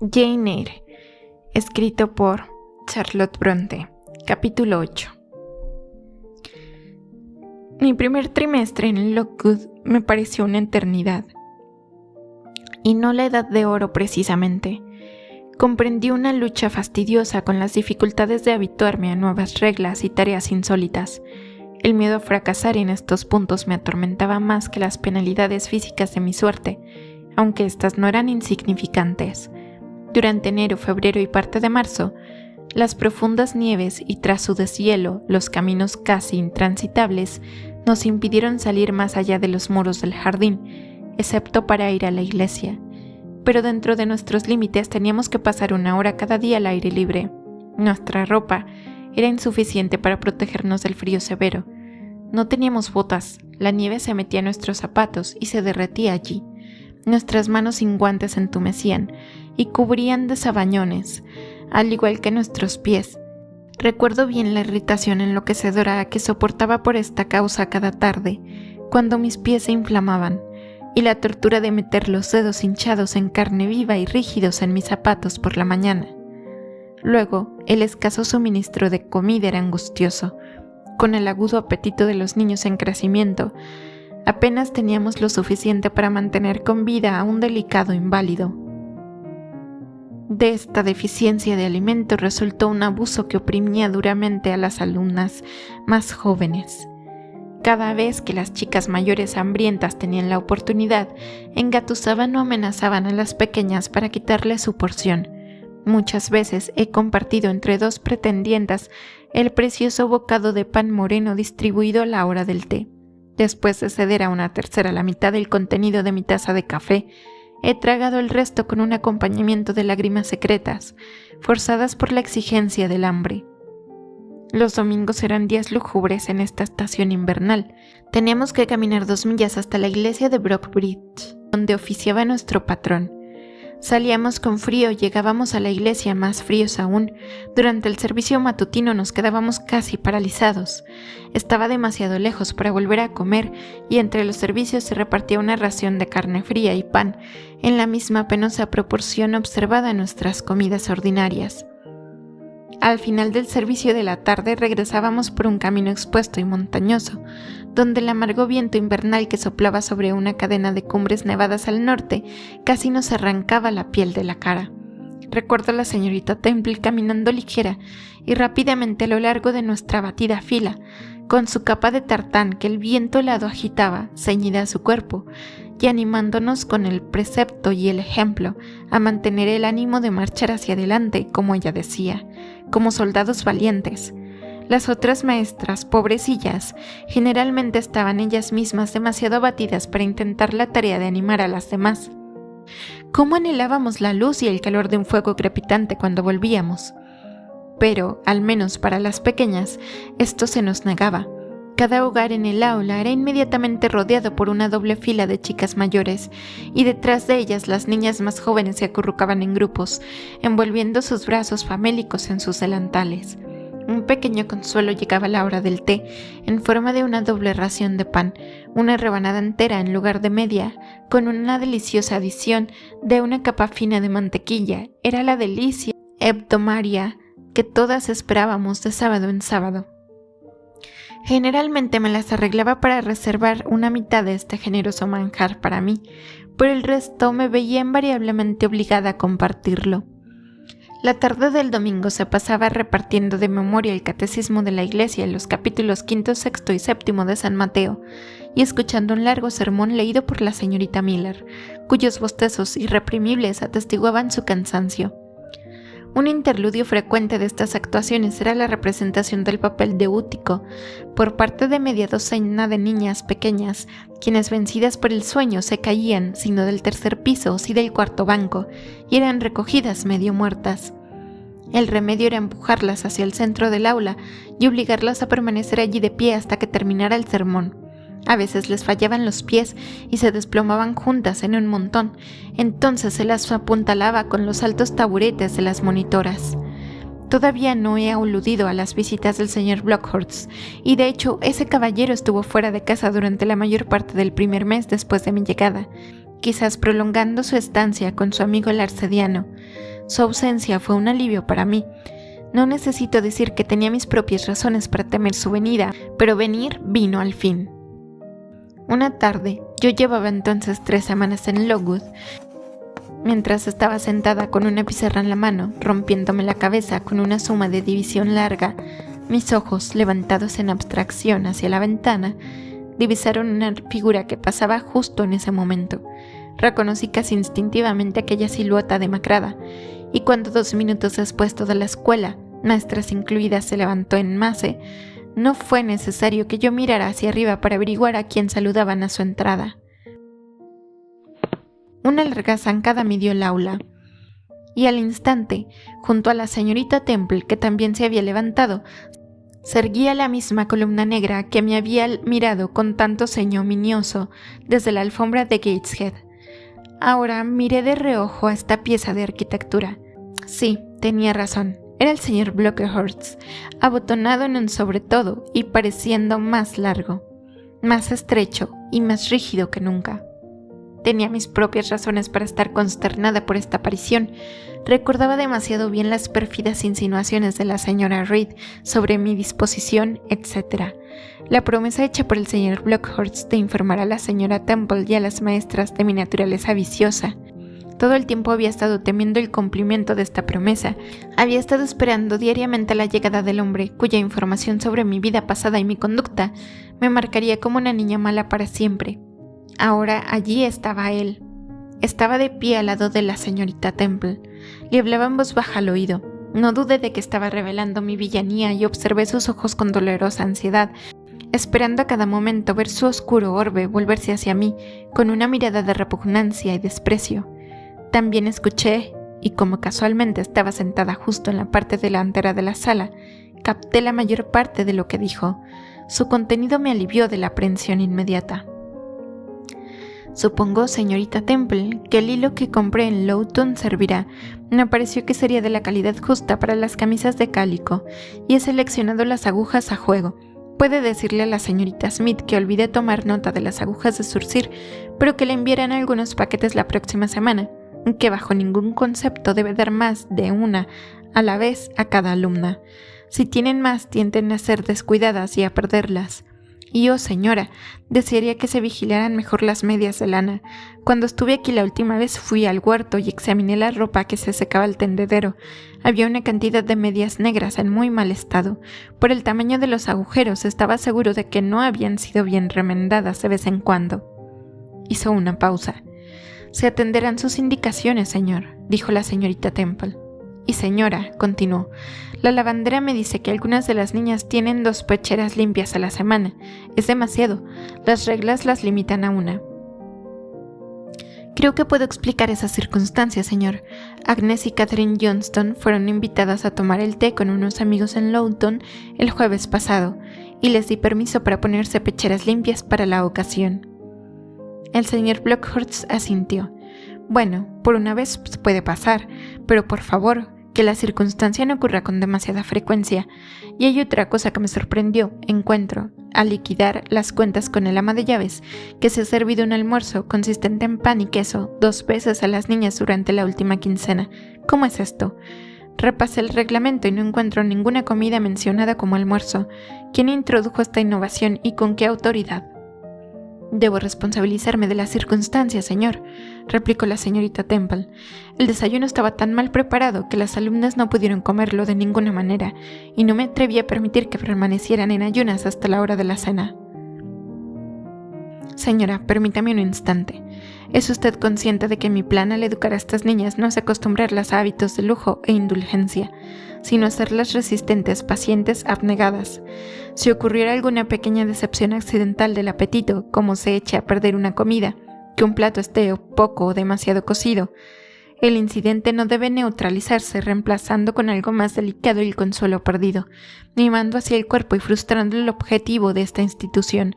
Jane Eyre, escrito por Charlotte Brontë, capítulo 8. Mi primer trimestre en Lockwood me pareció una eternidad, y no la edad de oro precisamente. Comprendí una lucha fastidiosa con las dificultades de habituarme a nuevas reglas y tareas insólitas. El miedo a fracasar en estos puntos me atormentaba más que las penalidades físicas de mi suerte, aunque éstas no eran insignificantes. Durante enero, febrero y parte de marzo, las profundas nieves y tras su deshielo, los caminos casi intransitables, nos impidieron salir más allá de los muros del jardín, excepto para ir a la iglesia. Pero dentro de nuestros límites teníamos que pasar 1 hora cada día al aire libre. Nuestra ropa era insuficiente para protegernos del frío severo. No teníamos botas, la nieve se metía en nuestros zapatos y se derretía allí. Nuestras manos sin guantes se entumecían y cubrían de sabañones, al igual que nuestros pies. Recuerdo bien la irritación enloquecedora que soportaba por esta causa cada tarde, cuando mis pies se inflamaban, y la tortura de meter los dedos hinchados en carne viva y rígidos en mis zapatos por la mañana. Luego, el escaso suministro de comida era angustioso. Con el agudo apetito de los niños en crecimiento, apenas teníamos lo suficiente para mantener con vida a un delicado inválido. De esta deficiencia de alimento resultó un abuso que oprimía duramente a las alumnas más jóvenes. Cada vez que las chicas mayores hambrientas tenían la oportunidad, engatusaban o amenazaban a las pequeñas para quitarles su porción. Muchas veces he compartido entre 2 pretendientas el precioso bocado de pan moreno distribuido a la hora del té. Después de ceder a una tercera la mitad del contenido de mi taza de café, he tragado el resto con un acompañamiento de lágrimas secretas, forzadas por la exigencia del hambre. Los domingos eran días lúgubres en esta estación invernal. Teníamos que caminar 2 millas hasta la iglesia de Brockbridge, donde oficiaba nuestro patrón. Salíamos con frío y llegábamos a la iglesia más fríos aún. Durante el servicio matutino nos quedábamos casi paralizados. Estaba demasiado lejos para volver a comer y entre los servicios se repartía una ración de carne fría y pan, en la misma penosa proporción observada en nuestras comidas ordinarias. Al final del servicio de la tarde regresábamos por un camino expuesto y montañoso, donde el amargo viento invernal que soplaba sobre una cadena de cumbres nevadas al norte casi nos arrancaba la piel de la cara. Recuerdo a la señorita Temple caminando ligera y rápidamente a lo largo de nuestra batida fila, con su capa de tartán que el viento helado agitaba, ceñida a su cuerpo, y animándonos con el precepto y el ejemplo a mantener el ánimo de marchar hacia adelante, como ella decía, como soldados valientes. Las otras maestras, pobrecillas, generalmente estaban ellas mismas demasiado abatidas para intentar la tarea de animar a las demás. ¿Cómo anhelábamos la luz y el calor de un fuego crepitante cuando volvíamos? Pero, al menos para las pequeñas, esto se nos negaba. Cada hogar en el aula era inmediatamente rodeado por una doble fila de chicas mayores, y detrás de ellas las niñas más jóvenes se acurrucaban en grupos, envolviendo sus brazos famélicos en sus delantales. Un pequeño consuelo llegaba a la hora del té, en forma de una doble ración de pan, una rebanada entera en lugar de media, con una deliciosa adición de una capa fina de mantequilla. Era la delicia hebdomaria que todas esperábamos de sábado en sábado. Generalmente me las arreglaba para reservar una mitad de este generoso manjar para mí, pero el resto me veía invariablemente obligada a compartirlo. La tarde del domingo se pasaba repartiendo de memoria el catecismo de la iglesia en los capítulos 5, 6 y 7 de San Mateo, y escuchando un largo sermón leído por la señorita Miller, cuyos bostezos irreprimibles atestiguaban su cansancio. Un interludio frecuente de estas actuaciones era la representación del papel de Útico por parte de media docena de niñas pequeñas, quienes vencidas por el sueño se caían, sino del 3er piso o sí del 4º banco, y eran recogidas medio muertas. El remedio era empujarlas hacia el centro del aula y obligarlas a permanecer allí de pie hasta que terminara el sermón. A veces les fallaban los pies y se desplomaban juntas en un montón. Entonces se las apuntalaba con los altos taburetes de las monitoras. Todavía no he aludido a las visitas del señor Blockhurst, y de hecho ese caballero estuvo fuera de casa durante la mayor parte del primer mes después de mi llegada, quizás prolongando su estancia con su amigo el arcediano. Su ausencia fue un alivio para mí. No necesito decir que tenía mis propias razones para temer su venida, pero vino al fin. Una tarde, yo llevaba entonces 3 semanas en Lockwood, mientras estaba sentada con una pizarra en la mano, rompiéndome la cabeza con una suma de división larga. Mis ojos, levantados en abstracción hacia la ventana, divisaron una figura que pasaba justo en ese momento. Reconocí casi instintivamente aquella silueta demacrada, y cuando 2 minutos después toda la escuela, maestras incluidas, se levantó en masa, no fue necesario que yo mirara hacia arriba para averiguar a quién saludaban a su entrada. Una larga zancada midió el aula, y al instante, junto a la señorita Temple, que también se había levantado, se erguía la misma columna negra que me había mirado con tanto ceño ominioso desde la alfombra de Gateshead. Ahora miré de reojo a esta pieza de arquitectura. Sí, tenía razón. Era el señor Brocklehurst, abotonado en un sobretodo y pareciendo más largo, más estrecho y más rígido que nunca. Tenía mis propias razones para estar consternada por esta aparición. Recordaba demasiado bien las pérfidas insinuaciones de la señora Reed sobre mi disposición, etc. La promesa hecha por el señor Brocklehurst de informar a la señora Temple y a las maestras de mi naturaleza viciosa. Todo el tiempo había estado temiendo el cumplimiento de esta promesa. Había estado esperando diariamente la llegada del hombre, cuya información sobre mi vida pasada y mi conducta me marcaría como una niña mala para siempre. Ahora allí estaba él. Estaba de pie al lado de la señorita Temple. Le hablaba en voz baja al oído. No dudé de que estaba revelando mi villanía y observé sus ojos con dolorosa ansiedad, esperando a cada momento ver su oscuro orbe volverse hacia mí con una mirada de repugnancia y desprecio. También escuché, y como casualmente estaba sentada justo en la parte delantera de la sala, capté la mayor parte de lo que dijo. Su contenido me alivió de la aprehensión inmediata. Supongo, señorita Temple, que el hilo que compré en Lowton servirá. Me pareció que sería de la calidad justa para las camisas de cálico, y he seleccionado las agujas a juego. Puede decirle a la señorita Smith que olvidé tomar nota de las agujas de surcir, pero que le enviarán algunos paquetes la próxima semana, que bajo ningún concepto debe dar más de una a la vez a cada alumna. Si tienen más, tienden a ser descuidadas y a perderlas. Y señora, desearía que se vigilaran mejor las medias de lana. Cuando estuve aquí la última vez fui al huerto y examiné la ropa que se secaba al tendedero. Había una cantidad de medias negras en muy mal estado. Por el tamaño de los agujeros estaba seguro de que no habían sido bien remendadas de vez en cuando. Hizo una pausa. Se atenderán sus indicaciones, señor, dijo la señorita Temple. Y señora, continuó, la lavandera me dice que algunas de las niñas tienen 2 pecheras limpias a la semana. Es demasiado. Las reglas las limitan a una. Creo que puedo explicar esa circunstancia, señor. Agnes y Catherine Johnston fueron invitadas a tomar el té con unos amigos en Lowton el jueves pasado, y les di permiso para ponerse pecheras limpias para la ocasión. El señor Brocklehurst asintió. Bueno, por una vez puede pasar, pero por favor, que la circunstancia no ocurra con demasiada frecuencia. Y hay otra cosa que me sorprendió. Encuentro, al liquidar las cuentas con el ama de llaves, que se ha servido un almuerzo consistente en pan y queso 2 veces a las niñas durante la última quincena. ¿Cómo es esto? Repasé el reglamento y no encuentro ninguna comida mencionada como almuerzo. ¿Quién introdujo esta innovación y con qué autoridad? Debo responsabilizarme de las circunstancias, señor, replicó la señorita Temple. El desayuno estaba tan mal preparado que las alumnas no pudieron comerlo de ninguna manera, y no me atreví a permitir que permanecieran en ayunas hasta la hora de la cena. Señora, permítame un instante. ¿Es usted consciente de que mi plan al educar a estas niñas no es acostumbrarlas a hábitos de lujo e indulgencia, sino hacerlas resistentes, pacientes, abnegadas? Si ocurriera alguna pequeña decepción accidental del apetito, como se eche a perder una comida, que un plato esté poco o demasiado cocido, el incidente no debe neutralizarse reemplazando con algo más delicado el consuelo perdido, mimando hacia el cuerpo y frustrando el objetivo de esta institución.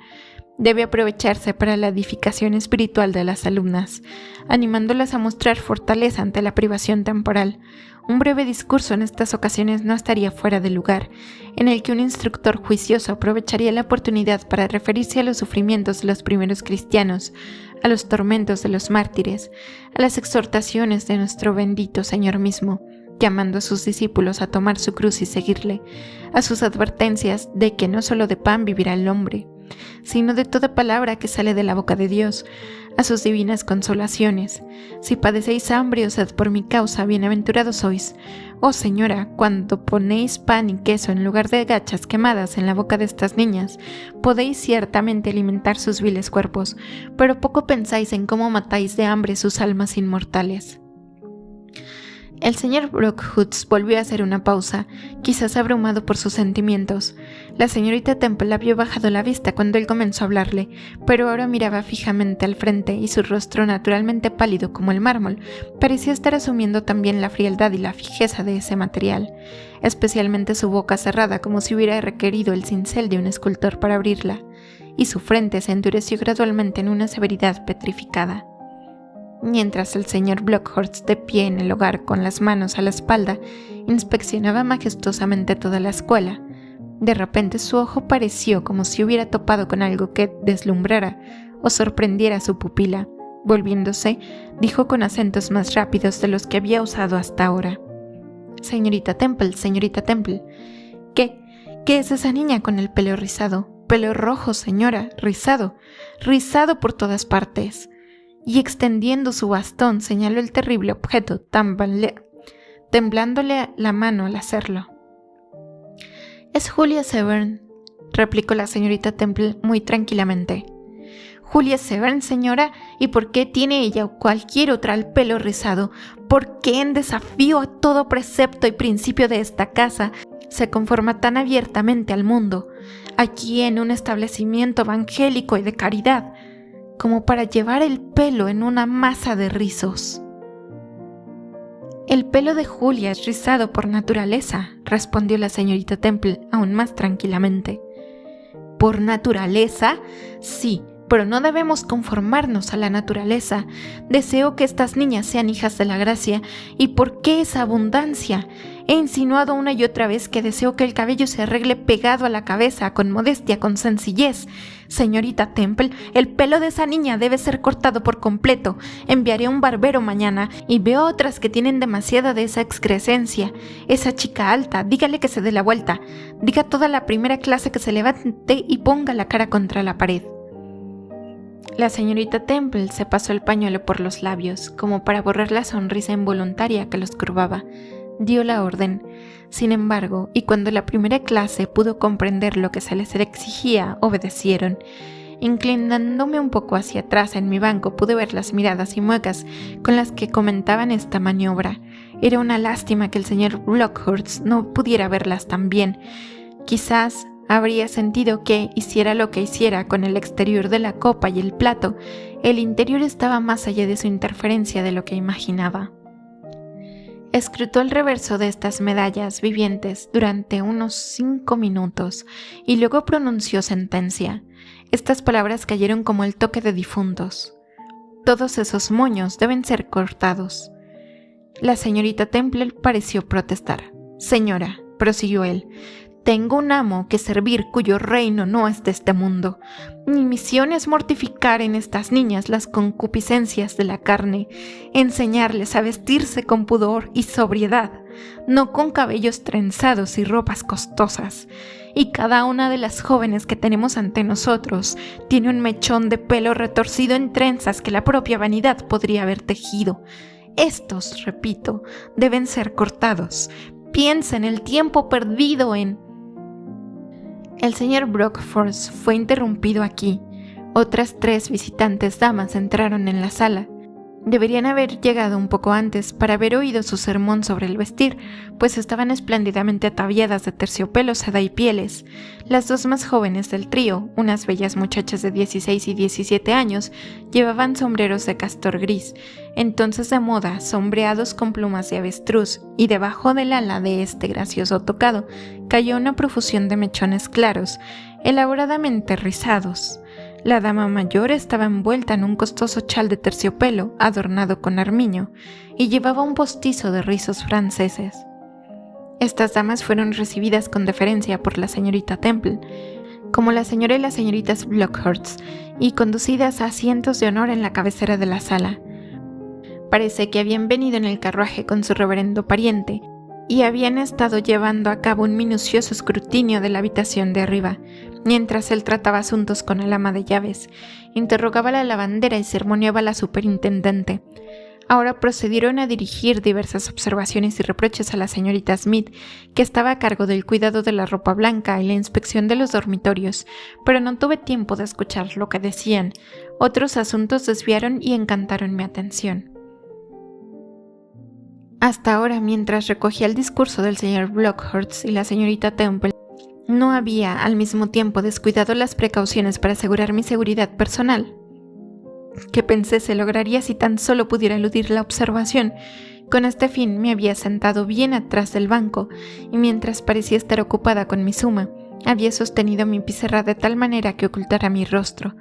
Debe aprovecharse para la edificación espiritual de las alumnas, animándolas a mostrar fortaleza ante la privación temporal. Un breve discurso en estas ocasiones no estaría fuera de lugar, en el que un instructor juicioso aprovecharía la oportunidad para referirse a los sufrimientos de los primeros cristianos, a los tormentos de los mártires, a las exhortaciones de nuestro bendito Señor mismo, llamando a sus discípulos a tomar su cruz y seguirle, a sus advertencias de que no solo de pan vivirá el hombre, sino de toda palabra que sale de la boca de Dios, a sus divinas consolaciones. Si padecéis hambre o sed por mi causa, bienaventurados sois. Oh Señora, cuando ponéis pan y queso en lugar de gachas quemadas en la boca de estas niñas, podéis ciertamente alimentar sus viles cuerpos, pero poco pensáis en cómo matáis de hambre sus almas inmortales. El señor Brookhoots volvió a hacer una pausa, quizás abrumado por sus sentimientos. La señorita Temple había bajado la vista cuando él comenzó a hablarle, pero ahora miraba fijamente al frente y su rostro, naturalmente pálido como el mármol, parecía estar asumiendo también la frialdad y la fijeza de ese material, especialmente su boca cerrada como si hubiera requerido el cincel de un escultor para abrirla, y su frente se endureció gradualmente en una severidad petrificada. Mientras el señor Brookhurst, de pie en el hogar con las manos a la espalda, inspeccionaba majestuosamente toda la escuela, de repente su ojo pareció como si hubiera topado con algo que deslumbrara o sorprendiera a su pupila. Volviéndose, dijo con acentos más rápidos de los que había usado hasta ahora: Señorita Temple, ¿qué es esa niña con el pelo rizado? Pelo rojo, señora, rizado por todas partes. Y extendiendo su bastón señaló el terrible objeto, temblándole la mano al hacerlo. «Es Julia Severn», replicó la señorita Temple muy tranquilamente. «Julia Severn, señora, ¿y por qué tiene ella o cualquier otra el pelo rizado? ¿Por qué, en desafío a todo precepto y principio de esta casa, se conforma tan abiertamente al mundo, aquí en un establecimiento evangélico y de caridad, como para llevar el pelo en una masa de rizos?» «El pelo de Julia es rizado por naturaleza», respondió la señorita Temple aún más tranquilamente. «¿Por naturaleza? Sí, pero no debemos conformarnos a la naturaleza. Deseo que estas niñas sean hijas de la gracia. ¿Y por qué esa abundancia? He insinuado una y otra vez que deseo que el cabello se arregle pegado a la cabeza, con modestia, con sencillez. Señorita Temple, el pelo de esa niña debe ser cortado por completo. Enviaré a un barbero mañana, y veo otras que tienen demasiada de esa excrescencia. Esa chica alta, dígale que se dé la vuelta. Diga a toda la primera clase que se levante y ponga la cara contra la pared». La señorita Temple se pasó el pañuelo por los labios, como para borrar la sonrisa involuntaria que los curvaba. Dio la orden, sin embargo, y cuando la primera clase pudo comprender lo que se les exigía, obedecieron. Inclinándome un poco hacia atrás en mi banco, pude ver las miradas y muecas con las que comentaban esta maniobra. Era una lástima que el señor Brookhurst no pudiera verlas tan bien. Quizás habría sentido que, hiciera lo que hiciera con el exterior de la copa y el plato, el interior estaba más allá de su interferencia de lo que imaginaba. Escrutó el reverso de estas medallas vivientes durante unos 5 minutos y luego pronunció sentencia. Estas palabras cayeron como el toque de difuntos. «Todos esos moños deben ser cortados». La señorita Temple pareció protestar. «Señora», prosiguió él, «tengo un amo que servir cuyo reino no es de este mundo. Mi misión es mortificar en estas niñas las concupiscencias de la carne, enseñarles a vestirse con pudor y sobriedad, no con cabellos trenzados y ropas costosas. Y cada una de las jóvenes que tenemos ante nosotros tiene un mechón de pelo retorcido en trenzas que la propia vanidad podría haber tejido. Estos, repito, deben ser cortados. Piensa en el tiempo perdido en...» El señor Brookhurst fue interrumpido aquí. Otras 3 visitantes damas entraron en la sala. Deberían haber llegado un poco antes para haber oído su sermón sobre el vestir, pues estaban espléndidamente ataviadas de terciopelo, seda y pieles. Las 2 más jóvenes del trío, unas bellas muchachas de 16 y 17 años, llevaban sombreros de castor gris, entonces de moda, sombreados con plumas de avestruz, y debajo del ala de este gracioso tocado cayó una profusión de mechones claros, elaboradamente rizados. La dama mayor estaba envuelta en un costoso chal de terciopelo adornado con armiño y llevaba un postizo de rizos franceses. Estas damas fueron recibidas con deferencia por la señorita Temple, como la señora y las señoritas Brookhurst, y conducidas a asientos de honor en la cabecera de la sala. Parece que habían venido en el carruaje con su reverendo pariente y habían estado llevando a cabo un minucioso escrutinio de la habitación de arriba, mientras él trataba asuntos con el ama de llaves, interrogaba a la lavandera y sermoneaba a la superintendente. Ahora procedieron a dirigir diversas observaciones y reproches a la señorita Smith, que estaba a cargo del cuidado de la ropa blanca y la inspección de los dormitorios, pero no tuve tiempo de escuchar lo que decían. Otros asuntos desviaron y encantaron mi atención. Hasta ahora, mientras recogía el discurso del señor Blockhurst y la señorita Temple, no había al mismo tiempo descuidado las precauciones para asegurar mi seguridad personal, que pensé se lograría si tan solo pudiera eludir la observación. Con este fin me había sentado bien atrás del banco y mientras parecía estar ocupada con mi suma, había sostenido mi pizarra de tal manera que ocultara mi rostro.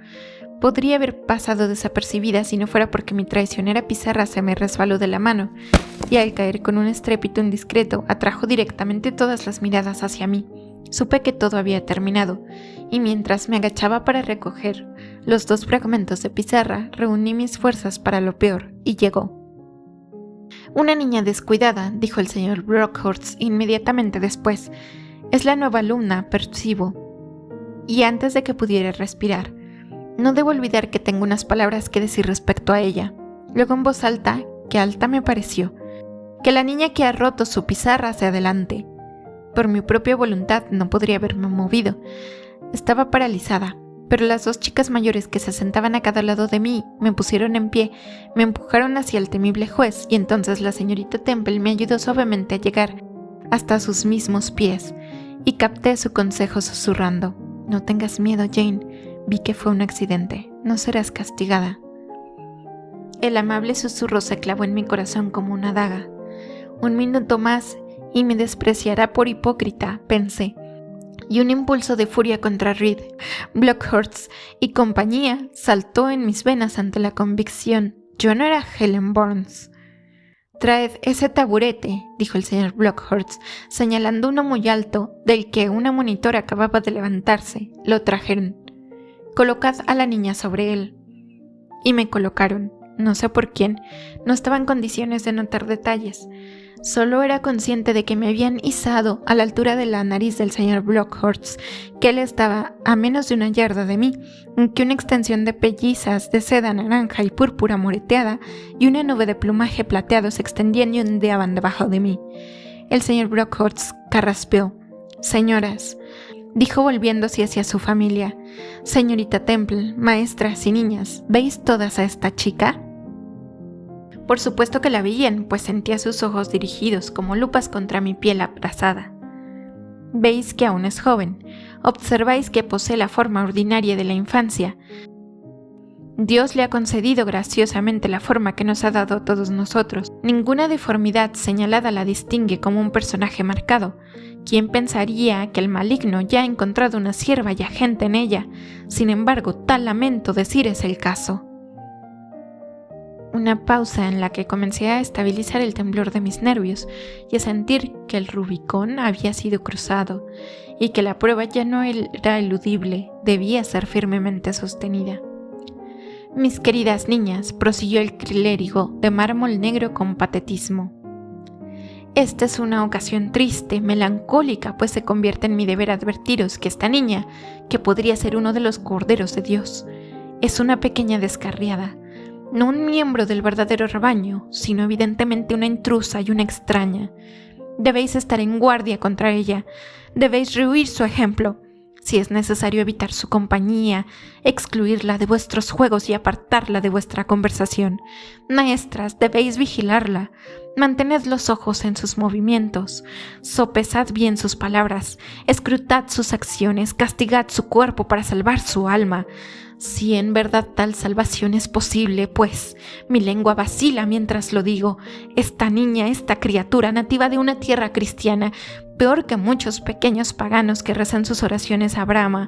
Podría haber pasado desapercibida si no fuera porque mi traicionera pizarra se me resbaló de la mano y al caer con un estrépito indiscreto atrajo directamente todas las miradas hacia mí. Supe que todo había terminado y mientras me agachaba para recoger los 2 fragmentos de pizarra, reuní mis fuerzas para lo peor y llegó. «Una niña descuidada», dijo el señor Brockhurst inmediatamente después. «Es la nueva alumna, percibo». Y antes de que pudiera respirar, no debo olvidar que tengo unas palabras que decir respecto a ella. Luego en voz alta, que alta me pareció, que la niña que ha roto su pizarra hacia adelante. Por mi propia voluntad no podría haberme movido. Estaba paralizada, pero las 2 chicas mayores que se sentaban a cada lado de mí me pusieron en pie, me empujaron hacia el temible juez y entonces la señorita Temple me ayudó suavemente a llegar hasta sus mismos pies y capté su consejo susurrando: «No tengas miedo, Jane. Vi que fue un accidente. No serás castigada». El amable susurro se clavó en mi corazón como una daga. 1 minuto más y me despreciará por hipócrita, pensé, y un impulso de furia contra Reed, Blockhurst y compañía saltó en mis venas ante la convicción. Yo no era Helen Burns. «Traed ese taburete», dijo el señor Blockhurst, señalando uno muy alto, del que una monitora acababa de levantarse. Lo trajeron. «Colocad a la niña sobre él». Y me colocaron. No sé por quién, no estaba en condiciones de notar detalles. Solo era consciente de que me habían izado a la altura de la nariz del señor Blockhurst, que él estaba a menos de 1 yarda de mí, que una extensión de pellizas de seda naranja y púrpura moreteada y una nube de plumaje plateado se extendían y ondeaban debajo de mí. El señor Blockhurst carraspeó. «Señoras», dijo volviéndose hacia su familia, «señorita Temple, maestras y niñas, ¿veis todas a esta chica?» Por supuesto que la veían, pues sentía sus ojos dirigidos como lupas contra mi piel abrasada. «Veis que aún es joven, observáis que posee la forma ordinaria de la infancia. Dios le ha concedido graciosamente la forma que nos ha dado a todos nosotros. Ninguna deformidad señalada la distingue como un personaje marcado. ¿Quién pensaría que el maligno ya ha encontrado una sierva y agente en ella? Sin embargo, tal lamento decir es el caso». Una pausa en la que comencé a estabilizar el temblor de mis nervios y a sentir que el Rubicón había sido cruzado y que la prueba ya no era eludible, debía ser firmemente sostenida. «Mis queridas niñas», prosiguió el clérigo de mármol negro con patetismo, «esta es una ocasión triste, melancólica, pues se convierte en mi deber advertiros que esta niña, que podría ser uno de los corderos de Dios, es una pequeña descarriada, no un miembro del verdadero rebaño, sino evidentemente una intrusa y una extraña. Debéis estar en guardia contra ella, debéis rehuir su ejemplo. Si es necesario evitar su compañía, excluirla de vuestros juegos y apartarla de vuestra conversación. Maestras, debéis vigilarla. Mantened los ojos en sus movimientos, sopesad bien sus palabras, escrutad sus acciones, castigad su cuerpo para salvar su alma. Si en verdad tal salvación es posible, pues mi lengua vacila mientras lo digo. Esta niña, esta criatura nativa de una tierra cristiana, peor que muchos pequeños paganos que rezan sus oraciones a Brahma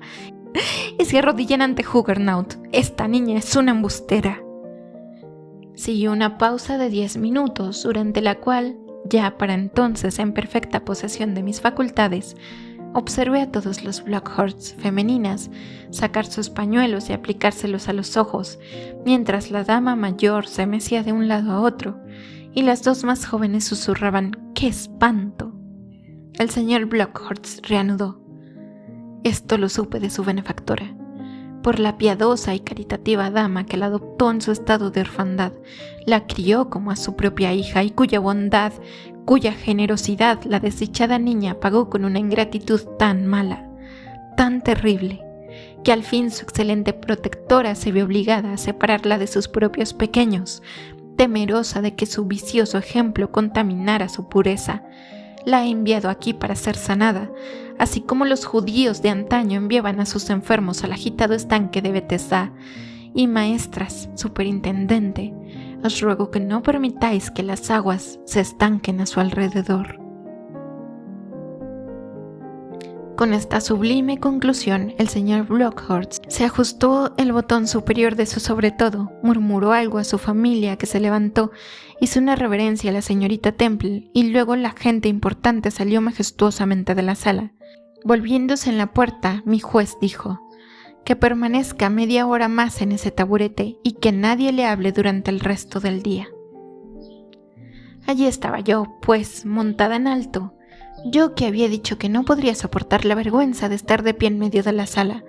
y se arrodillan ante Juggernaut, esta niña es una embustera». Siguió una pausa de 10 minutos, durante la cual, ya para entonces en perfecta posesión de mis facultades, observé a todos los Blockhorts femeninas sacar sus pañuelos y aplicárselos a los ojos, mientras la dama mayor se mecía de un lado a otro, y las dos más jóvenes susurraban ¡qué espanto! El señor Blockhorst reanudó. Esto lo supe de su benefactora, por la piadosa y caritativa dama que la adoptó en su estado de orfandad, la crió como a su propia hija y cuya bondad, cuya generosidad la desdichada niña pagó con una ingratitud tan mala, tan terrible, que al fin su excelente protectora se vio obligada a separarla de sus propios pequeños, temerosa de que su vicioso ejemplo contaminara su pureza. La ha enviado aquí para ser sanada, así como los judíos de antaño enviaban a sus enfermos al agitado estanque de Betesda. Y maestras, superintendente, os ruego que no permitáis que las aguas se estanquen a su alrededor. Con esta sublime conclusión, el señor Blockhorst se ajustó el botón superior de su sobretodo, murmuró algo a su familia que se levantó, hizo una reverencia a la señorita Temple y luego la gente importante salió majestuosamente de la sala. Volviéndose en la puerta, mi juez dijo: que permanezca media hora más en ese taburete y que nadie le hable durante el resto del día. Allí estaba yo, pues, montada en alto. Yo que había dicho que no podría soportar la vergüenza de estar de pie en medio de la sala.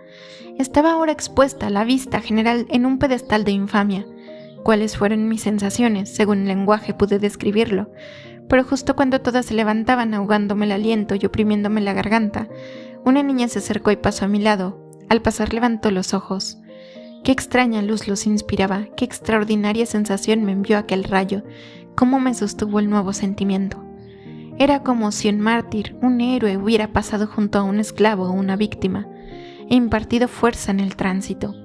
Estaba ahora expuesta a la vista general en un pedestal de infamia. ¿Cuáles fueron mis sensaciones? Según el lenguaje pude describirlo. Pero justo cuando todas se levantaban ahogándome el aliento y oprimiéndome la garganta, una niña se acercó y pasó a mi lado. Al pasar levantó los ojos. Qué extraña luz los inspiraba, qué extraordinaria sensación me envió aquel rayo, cómo me sostuvo el nuevo sentimiento. Era como si un mártir, un héroe hubiera pasado junto a un esclavo o una víctima, e impartido fuerza en el tránsito.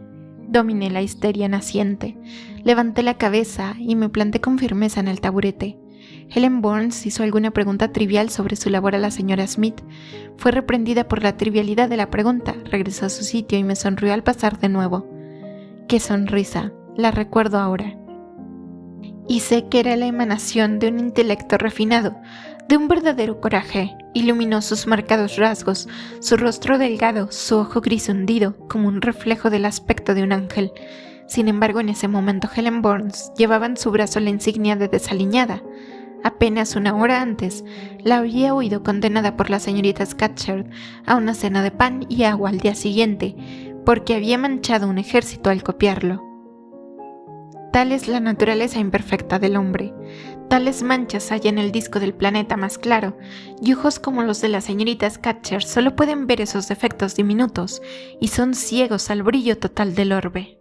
Dominé la histeria naciente, levanté la cabeza y me planté con firmeza en el taburete. Helen Burns hizo alguna pregunta trivial sobre su labor a la señora Smith. Fue reprendida por la trivialidad de la pregunta, regresó a su sitio y me sonrió al pasar de nuevo. ¡Qué sonrisa! La recuerdo ahora. Y sé que era la emanación de un intelecto refinado, de un verdadero coraje. Iluminó sus marcados rasgos, su rostro delgado, su ojo gris hundido, como un reflejo del aspecto de un ángel. Sin embargo, en ese momento Helen Burns llevaba en su brazo la insignia de desaliñada. Apenas una hora antes, la había oído condenada por la señorita Scatcherd a una cena de pan y agua al día siguiente, porque había manchado un ejército al copiarlo. Tal es la naturaleza imperfecta del hombre. Tales manchas hay en el disco del planeta más claro, y ojos como los de la señorita Scatcherd solo pueden ver esos defectos diminutos, y son ciegos al brillo total del orbe.